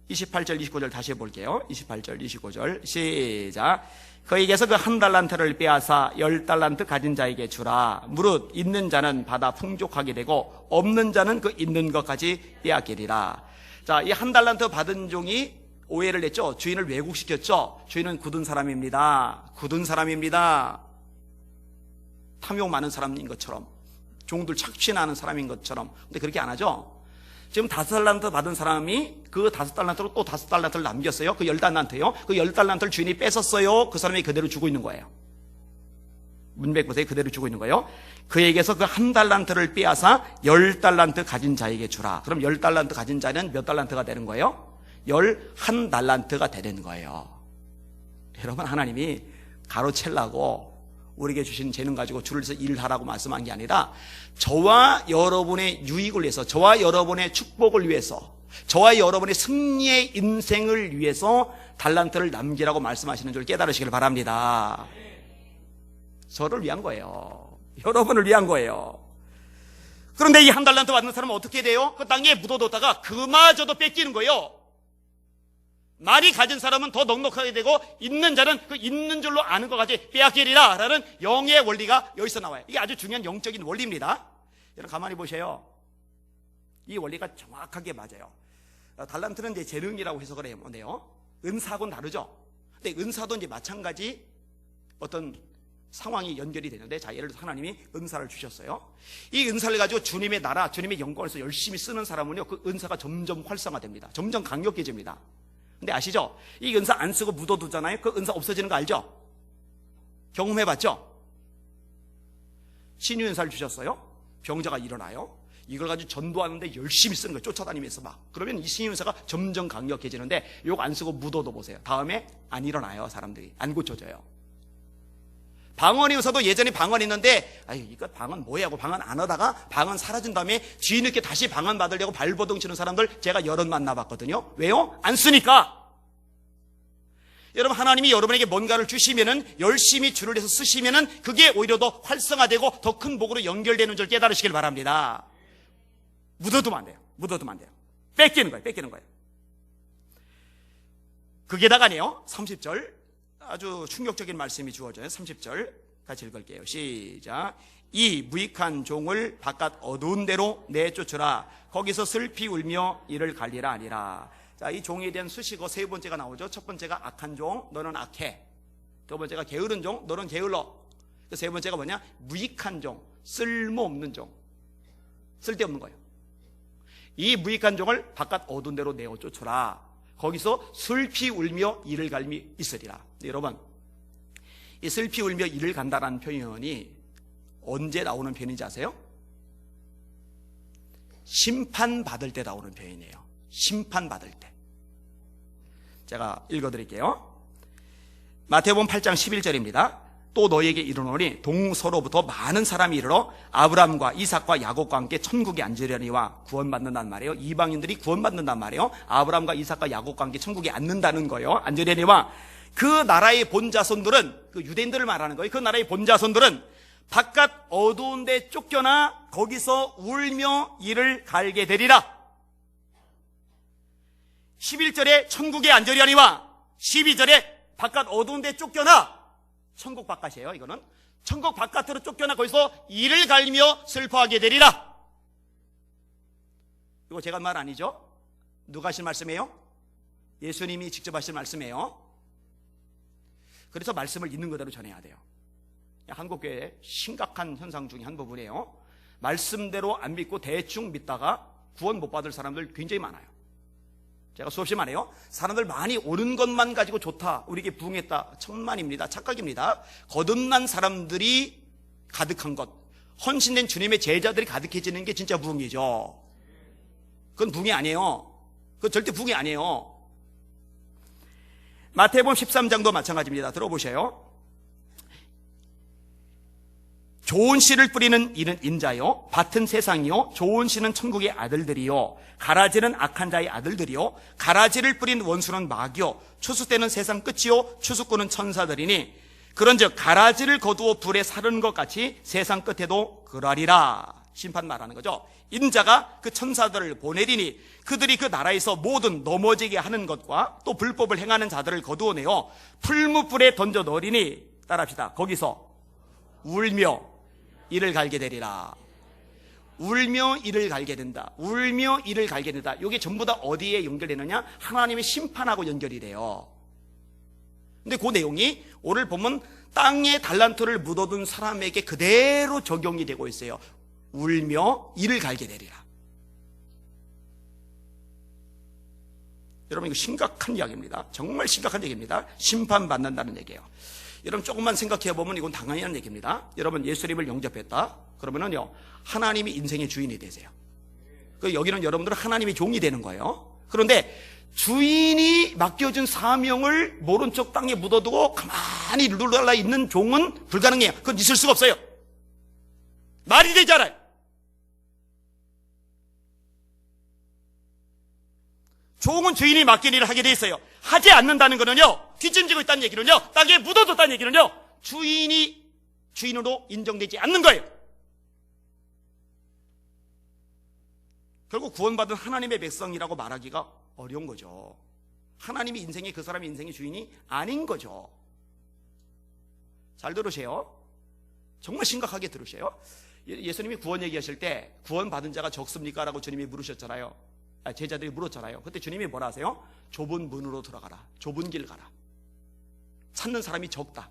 28절, 29절 다시 해볼게요. 28절, 29절 시작. 그에게서 그 한 달란트를 빼앗아 10달란트 가진 자에게 주라. 무릇 있는 자는 받아 풍족하게 되고 없는 자는 그 있는 것까지 빼앗기리라. 자, 이 한 달란트 받은 종이 오해를 했죠. 주인을 왜곡시켰죠. 주인은 굳은 사람입니다. 굳은 사람입니다. 탐욕 많은 사람인 것처럼, 종들 착취나는 사람인 것처럼. 근데 그렇게 안 하죠. 지금 5달란트 받은 사람이 그 5달란트로 또 5달란트를 남겼어요. 그 10달란트요. 그 10달란트를 주인이 뺏었어요. 그 사람이 그대로 주고 있는 거예요. 문맥 보세요. 그대로 주고 있는 거예요. 그에게서 그 1달란트를 빼앗아 10달란트 가진 자에게 주라. 그럼 10달란트 가진 자는 몇 달란트가 되는 거예요? 11달란트가 되는 거예요. 여러분, 하나님이 가로채려고 우리에게 주신 재능 가지고 줄을 서서 일하라고 말씀한 게 아니라 저와 여러분의 유익을 위해서, 저와 여러분의 축복을 위해서, 저와 여러분의 승리의 인생을 위해서 달란트를 남기라고 말씀하시는 줄 깨달으시길 바랍니다. 저를 위한 거예요. 여러분을 위한 거예요. 그런데 이 1달란트 받는 사람은 어떻게 돼요? 그 땅에 묻어뒀다가 그마저도 뺏기는 거예요. 많이 가진 사람은 더 넉넉하게 되고, 있는 자는 그 있는 줄로 아는 것 같이 빼앗기리라 라는 영의 원리가 여기서 나와요. 이게 아주 중요한 영적인 원리입니다. 여러분 가만히 보세요. 이 원리가 정확하게 맞아요. 달란트는 이제 재능이라고 해석을 해요. 은사하고는 다르죠. 근데 은사도 이제 마찬가지 어떤 상황이 연결이 되는데, 자, 예를 들어서 하나님이 은사를 주셨어요. 이 은사를 가지고 주님의 나라, 주님의 영광을 위해서 열심히 쓰는 사람은요, 그 은사가 점점 활성화됩니다. 점점 강력해집니다. 근데 아시죠? 이 은사 안 쓰고 묻어두잖아요. 그 은사 없어지는 거 알죠? 경험해봤죠? 신유 은사를 주셨어요. 병자가 일어나요. 이걸 가지고 전도하는데 열심히 쓰는 거예요. 쫓아다니면서 막. 그러면 이 신유 은사가 점점 강력해지는데, 이거 안 쓰고 묻어둬 보세요. 다음에 안 일어나요. 사람들이 안 고쳐져요. 방언의 은사도 예전에 방언 있는데, 아유, 이거 방언 뭐야 하고 방언 안 하다가 방언 사라진 다음에 뒤늦게 다시 방언 받으려고 발버둥 치는 사람들 제가 여럿 만나봤거든요. 왜요? 안 쓰니까. 여러분, 하나님이 여러분에게 뭔가를 주시면은, 열심히 줄을 내서 쓰시면은 그게 오히려 더 활성화되고 더 큰 복으로 연결되는 줄 깨달으시길 바랍니다. 묻어두면 안 돼요. 묻어두면 안 돼요. 뺏기는 거예요. 뺏기는 거예요. 그게다가네요, 30절 아주 충격적인 말씀이 주어져요. 30절 같이 읽을게요. 시작. 이 무익한 종을 바깥 어두운 데로 내쫓으라. 거기서 슬피 울며 이를 갈리라 아니라. 자, 이 종에 대한 수식어 세 번째가 나오죠. 첫 번째가 악한 종, 너는 악해. 두 번째가 게으른 종, 너는 게을러. 세 번째가 뭐냐? 무익한 종, 쓸모없는 종. 쓸데없는 거예요. 이 무익한 종을 바깥 어두운 데로 내쫓으라. 거기서 슬피 울며 이를 갈미 있으리라. 여러분, 이 슬피 울며 이를 간다라는 표현이 언제 나오는 표현인지 아세요? 심판받을 때 나오는 표현이에요. 심판받을 때. 제가 읽어드릴게요. 마태복음 8장 11절입니다. 또 너에게 이르노니 동서로부터 많은 사람이 이르러 아브라함과 이삭과 야곱과 함께 천국에 앉으려니와 구원받는다는 말이에요. 이방인들이 구원받는다는 말이에요. 아브라함과 이삭과 야곱과 함께 천국에 앉는다는 거예요. 앉으려니와 그 나라의 본자손들은, 그 유대인들을 말하는 거예요. 그 나라의 본자손들은 바깥 어두운 데 쫓겨나 거기서 울며 이를 갈게 되리라. 11절에 천국에 앉으려니와 12절에 바깥 어두운 데 쫓겨나, 천국 바깥이에요. 이거는 천국 바깥으로 쫓겨나 거기서 이를 갈며 슬퍼하게 되리라. 이거 제가 한 말 아니죠? 누가 하신 말씀이에요? 예수님이 직접 하신 말씀이에요. 그래서 말씀을 있는 그대로 전해야 돼요. 한국교회의 심각한 현상 중에 한 부분이에요. 말씀대로 안 믿고 대충 믿다가 구원 못 받을 사람들 굉장히 많아요. 제가 수없이 말해요. 사람들 많이 오는 것만 가지고 좋다, 우리에게 부응했다, 천만입니다. 착각입니다. 거듭난 사람들이 가득한 것, 헌신된 주님의 제자들이 가득해지는 게 진짜 부응이죠. 그건 부응이 아니에요. 그건 절대 부응이 아니에요. 마태복음 13장도 마찬가지입니다. 들어보세요. 좋은 씨를 뿌리는 이는 인자요, 밭은 세상이요, 좋은 씨는 천국의 아들들이요, 가라지는 악한 자의 아들들이요, 가라지를 뿌린 원수는 마귀요, 추수 때는 세상 끝이요, 추수꾼은 천사들이니 그런즉 가라지를 거두어 불에 사르는 것 같이 세상 끝에도 그러리라. 심판 말하는 거죠. 인자가 그 천사들을 보내리니 그들이 그 나라에서 모든 넘어지게 하는 것과 또 불법을 행하는 자들을 거두어내어 풀무불에 던져 넣으리니, 따라합시다. 거기서 울며 이를 갈게 되리라. 울며 이를 갈게 된다. 울며 이를 갈게 된다. 이게 전부 다 어디에 연결되느냐? 하나님의 심판하고 연결이 돼요. 근데 그 내용이 오늘 보면 땅에 달란트를 묻어둔 사람에게 그대로 적용이 되고 있어요. 울며 이를 갈게 되리라. 여러분, 이거 심각한 이야기입니다. 정말 심각한 얘기입니다. 심판받는다는 얘기예요. 여러분, 조금만 생각해 보면 이건 당연한 얘기입니다. 여러분, 예수님을 영접했다 그러면은요, 하나님이 인생의 주인이 되세요. 여기는 여러분들은 하나님의 종이 되는 거예요. 그런데 주인이 맡겨준 사명을 모른 척 땅에 묻어두고 가만히 룰랄라 있는 종은 불가능해요. 그건 있을 수가 없어요. 말이 되지 않아요. 종은 주인이 맡긴 일을 하게 돼 있어요. 하지 않는다는 거는요, 뒷짐지고 있다는 얘기는요, 땅에 묻어뒀다는 얘기는요, 주인이 주인으로 인정되지 않는 거예요. 결국 구원받은 하나님의 백성이라고 말하기가 어려운 거죠. 하나님이 인생의, 그 사람의 인생의 주인이 아닌 거죠. 잘 들으세요. 정말 심각하게 들으세요. 예수님이 구원 얘기하실 때 구원받은 자가 적습니까? 라고 주님이 물으셨잖아요. 제자들이 물었잖아요. 그때 주님이 뭐라 하세요? 좁은 문으로 들어가라. 좁은 길 가라. 찾는 사람이 적다.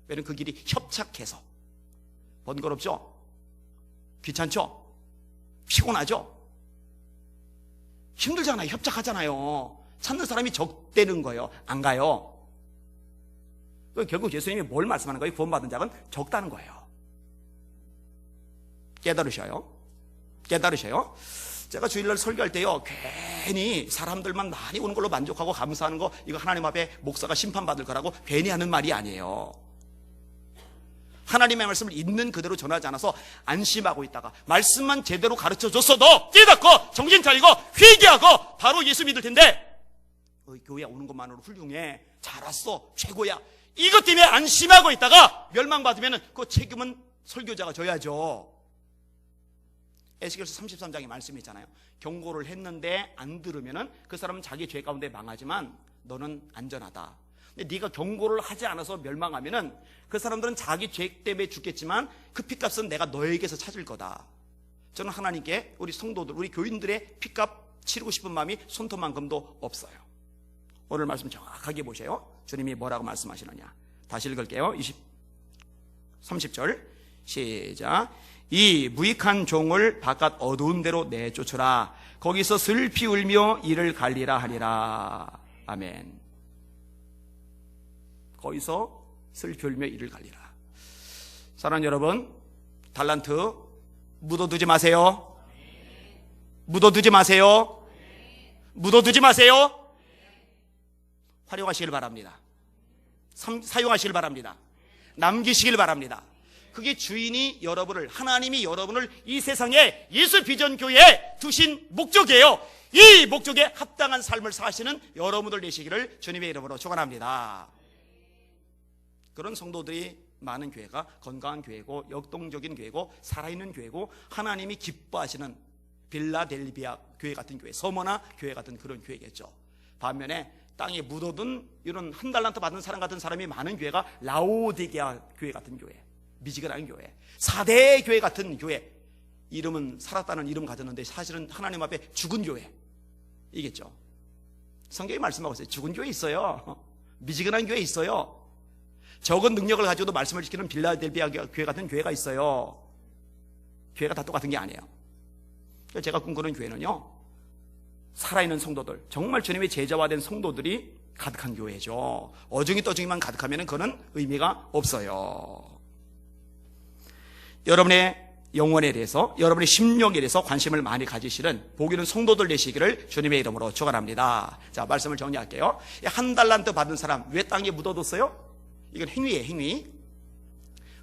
왜냐면 그 길이 협착해서 번거롭죠? 귀찮죠? 피곤하죠? 힘들잖아요. 협착하잖아요. 찾는 사람이 적대는 거예요. 안 가요. 결국 예수님이 뭘 말씀하는 거예요? 구원받은 자는 적다는 거예요. 깨달으셔요. 깨달으셔요. 제가 주일날 설교할 때요, 괜히 사람들만 많이 오는 걸로 만족하고 감사하는 거, 이거 하나님 앞에 목사가 심판받을 거라고 괜히 하는 말이 아니에요. 하나님의 말씀을 있는 그대로 전하지 않아서 안심하고 있다가 말씀만 제대로 가르쳐줬어도 깨닫고 정신 차리고 회개하고 바로 예수 믿을 텐데, 교회 오는 것만으로 훌륭해, 잘 왔어, 최고야, 이것 때문에 안심하고 있다가 멸망받으면 그 책임은 설교자가 져야죠. 에스겔서 33장에 말씀이 있잖아요. 경고를 했는데 안 들으면은 그 사람은 자기 죄 가운데 망하지만 너는 안전하다. 근데 네가 경고를 하지 않아서 멸망하면은 그 사람들은 자기 죄 때문에 죽겠지만 그 핏값은 내가 너에게서 찾을 거다. 저는 하나님께 우리 성도들, 우리 교인들의 핏값 치르고 싶은 마음이 손톱만큼도 없어요. 오늘 말씀 정확하게 보세요. 주님이 뭐라고 말씀하시느냐. 다시 읽을게요. 30절 시작. 이 무익한 종을 바깥 어두운 데로 내쫓으라. 거기서 슬피 울며 이를 갈리라 하리라. 아멘. 거기서 슬피 울며 이를 갈리라. 사랑하는 여러분, 달란트 묻어두지 마세요. 묻어두지 마세요. 묻어두지 마세요. 활용하시길 바랍니다. 사용하시길 바랍니다. 남기시길 바랍니다. 그게 주인이 여러분을, 하나님이 여러분을 이 세상에 예수 비전 교회에 두신 목적이에요. 이 목적에 합당한 삶을 사시는 여러분들 되시기를 주님의 이름으로 축원합니다. 그런 성도들이 많은 교회가 건강한 교회고 역동적인 교회고 살아있는 교회고 하나님이 기뻐하시는 빌라델비아 교회 같은 교회, 서머나 교회 같은 그런 교회겠죠. 반면에 땅에 묻어둔 이런 한 달란트 받은 사람 같은 사람이 많은 교회가 라오디게아 교회 같은 교회, 미지근한 교회, 4대 교회 같은 교회, 이름은 살았다는 이름 가졌는데 사실은 하나님 앞에 죽은 교회이겠죠. 성경이 말씀하고 있어요. 죽은 교회 있어요. 미지근한 교회 있어요. 적은 능력을 가지고도 말씀을 지키는 빌라델비아 교회 같은 교회가 있어요. 교회가 다 똑같은 게 아니에요. 제가 꿈꾸는 교회는요, 살아있는 성도들, 정말 주님의 제자화 된 성도들이 가득한 교회죠. 어중이 떠중이만 가득하면 그건 의미가 없어요. 여러분의 영혼에 대해서, 여러분의 심령에 대해서 관심을 많이 가지시는 복 있는 성도들 되시기를 주님의 이름으로 축원합니다. 자, 말씀을 정리할게요. 한 달란트 받은 사람 왜 땅에 묻어뒀어요? 이건 행위예요, 행위.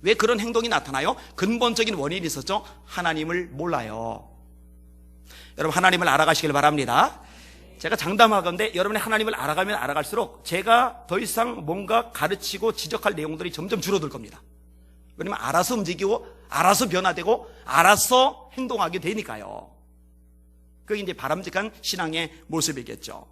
왜 그런 행동이 나타나요? 근본적인 원인이 있었죠. 하나님을 몰라요. 여러분, 하나님을 알아가시길 바랍니다. 제가 장담하건대 여러분이 하나님을 알아가면 알아갈수록 제가 더 이상 뭔가 가르치고 지적할 내용들이 점점 줄어들 겁니다. 왜냐면 알아서 움직이고 알아서 변화되고 알아서 행동하게 되니까요. 그게 이제 바람직한 신앙의 모습이겠죠.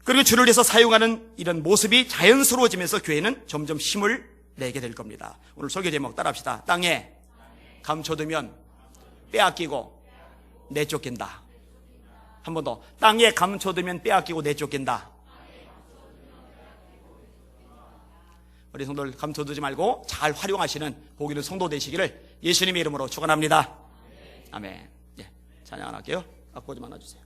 그리고 주를 위해서 사용하는 이런 모습이 자연스러워지면서 교회는 점점 힘을 내게 될 겁니다. 오늘 설교 제목 따라합시다. 땅에 감춰두면 빼앗기고 내쫓긴다. 한 번 더. 땅에 감춰두면 빼앗기고 내쫓긴다. 우리 성도들 감춰두지 말고 잘 활용하시는 복 있는 성도 되시기를 예수님의 이름으로 축원합니다. 아멘. 예, 찬양 안 할게요. 악보 좀 하나 주세요.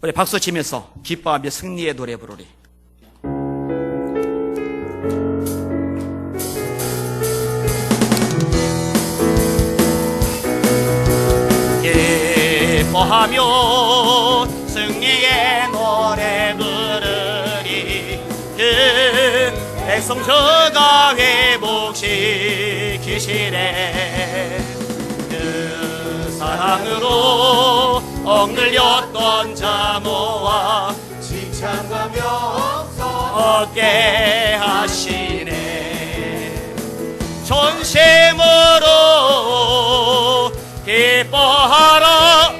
우리 박수 치면서 기뻐하며 승리의 노래 부르리. 기뻐하며 승리의 노래 부르리. 그 백성 저가 회복시키시네. 그 사랑으로 억눌렸던 자모와 칭찬과 명성 얻게 하시네. 전심으로 기뻐하라.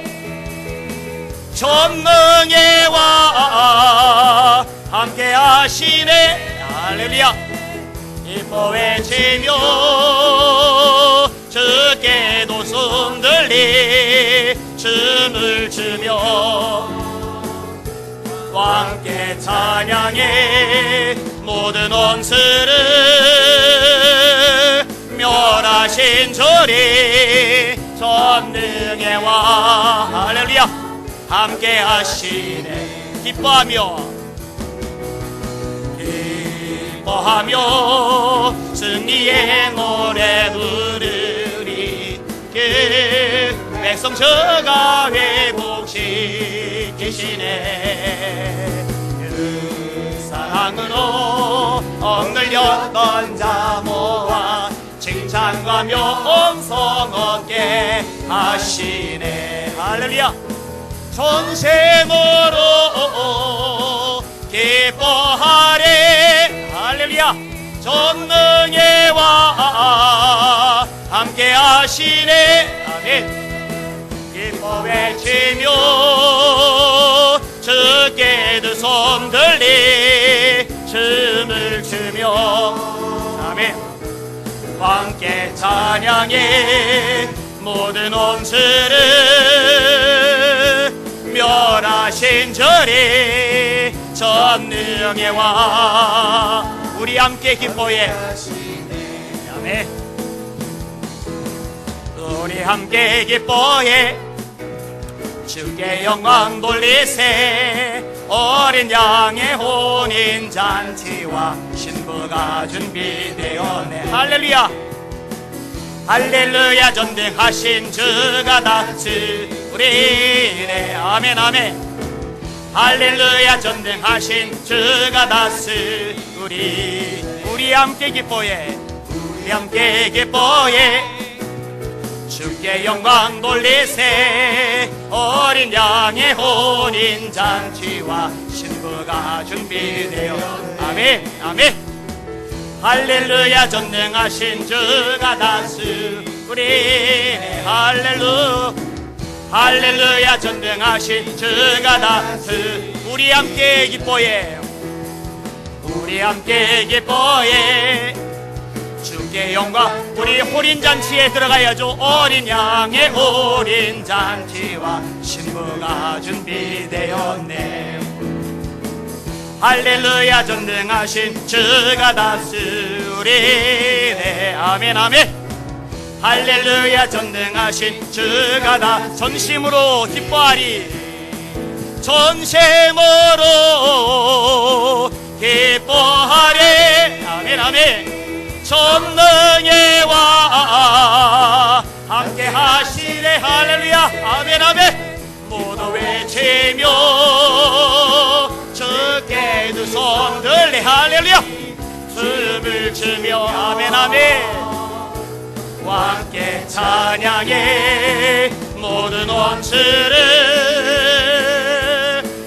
전능의 왕 함께 하시네. 할렐루야. 기뻐 외치며 주께도 손들리 춤을 추며 왕께 찬양해. 모든 원수를 멸하신 주리 전능의 왕 할렐루야 함께 하시네. 기뻐하며 승리의 노래 부르리. 그 백성 저가 회복시키시네. 그 사랑으로 억눌렸던 자모와 칭찬과 명성 얻게 하시네. 할렐루야. 전심으로 기뻐하래. 할렐루야. 전능의 왕 함께 하시네. 아멘. 기뻐 외치며 주께 두 손 들리 춤을 추며 아멘. 왕께 찬양해. 모든 원수를 멸하신 주리 전능의 왕 우리 함께 기뻐해. 아멘. 우리 함께 기뻐해. 주께 영광 돌리세. 어린 양의 혼인 잔치와 신부가 준비되었네. 할렐루야. 할렐루야. 전등하신 주가 다스리네. 아멘 아멘. 할렐루야. 전등하신 주가 다스리리. 우리 함께 기뻐해. 우리 함께 기뻐해. 주께 영광 돌리세. 어린 양의 혼인 잔치와 신부가 준비되어. 아멘 아멘. 할렐루야. 전능하신 주가 다스리네. 할렐루야. 할렐루야. 전능하신 주가 다스. 우리 함께 기뻐해. 우리 함께 기뻐해. 주께 영광. 우리 호린잔치에 들어가야죠. 어린 양의 호린잔치와 신부가 준비되었네. 할렐루야. 전능하신 주가 다스리네. 아멘 아멘. 할렐루야. 전능하신 주가 다 전심으로 기뻐하리. 전심으로 기뻐하리. 아멘 아멘. 전능의 왕 함께 하시네. 할렐루야. 아멘 아멘. 모두 외치며 주께 두 손 들리. 할렐루야. 춤을 추며 아멘 아멘. 왕께 찬양해. 모든 원수를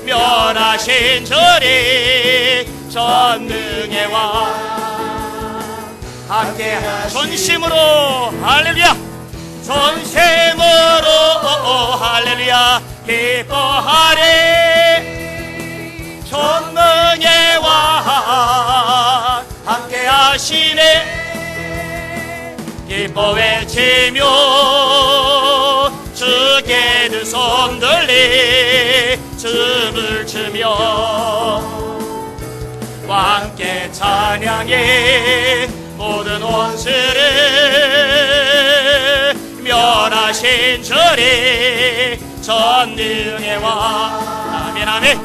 멸하신 주리 전능의 왕 함께 전심으로. 할렐루야. 전심으로 할렐루야. 기뻐하리. 전능의 왕 함께 하시네. 기뻐 외치며 주께 두 손 들리 춤을 추며 왕께 찬양해. 모든 원수를 멸하신 주리 전능의 왕. 아멘 아멘.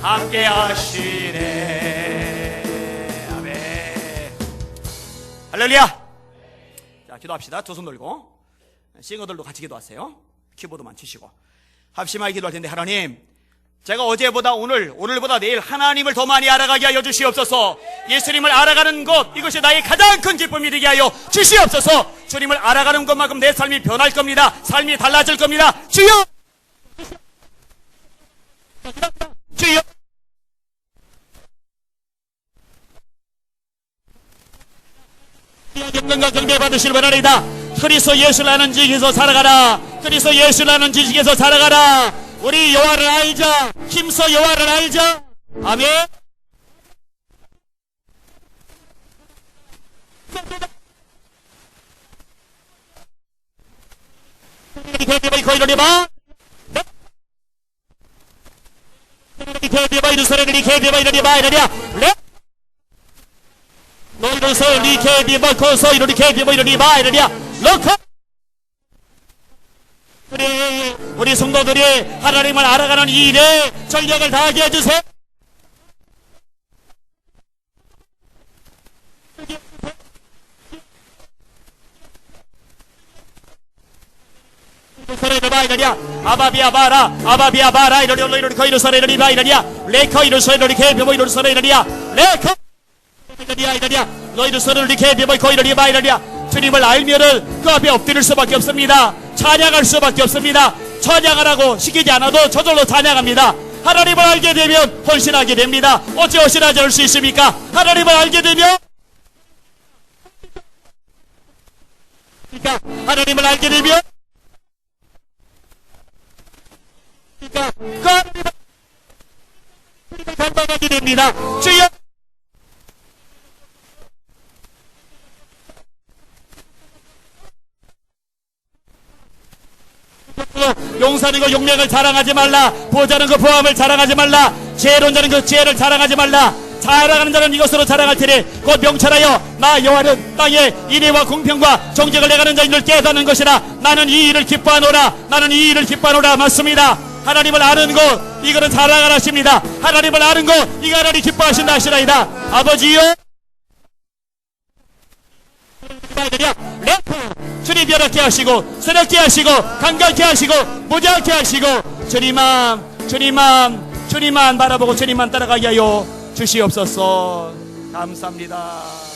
함께 하시네. 아멘. 할렐루야. 자, 기도합시다. 두 손 들고 싱어들도 같이 기도하세요. 키보드만 치시고 합심하게 기도할 텐데, 하나님, 제가 어제보다 오늘보다 내일 하나님을 더 많이 알아가게 하여 주시옵소서. 예수님을 알아가는 것, 이것이 나의 가장 큰 기쁨이 되게 하여 주시옵소서. 주님을 알아가는 것만큼 내 삶이 변할 겁니다. 삶이 달라질 겁니다. 주여, 주여. 영광과 경배 받으실 원하리이다. 그리스도 예수를 아는 지식에서 살아가라. 그리스도 예수를 아는 지식에서 살아가라. 우리 여호와를 알자. 힘써 여호와를 알자. 아멘. 우리 성도들이 하나님을 알아가는 이 일에 전력을 다하게 해주세요. 아바비아바라 아바비아바라 이러리 거이로 서레리 바이러리야 레커 이로 서레리 개비모 이로 서레리야 레커 이러리야 너희도 서레리 개비모 거이러리 바이러리야. 주님을 알면은 그 앞에 엎드릴 수밖에 없습니다. 찬양할 수밖에 없습니다. 찬양하라고 시키지 않아도 저절로 찬양합니다. 하나님을 알게 되면 헌신하게 됩니다. 어찌 헌신하지 않을 수 있습니까? 하나님을 알게 되면, 하나님을 알게 되면, 그 하나님을 감당하게 됩니다. 주여, 용사는 그 용맹을 자랑하지 말라. 보자는 그 보함을 자랑하지 말라. 지혜로운 자는 그 지혜를 자랑하지 말라. 자랑하는 자는 이것으로 자랑할 테니 곧 명철하여 나 여호와는 땅에 인애와 공평과 정직을 내가는 자인 줄 깨닫는 것이라. 나는 이 일을 기뻐하노라. 나는 이 일을 기뻐하노라. 맞습니다. 하나님을 아는 것, 이거는 자랑을 하십니다. 하나님을 아는 것, 이거 하나님 기뻐하신다 하시나이다. 아버지여, 주님 변하게 하시고 새롭게 하시고 강건케 하시고 무장하게 하시고 주님만 바라보고 주님만 따라가게 하여 주시옵소서. 감사합니다.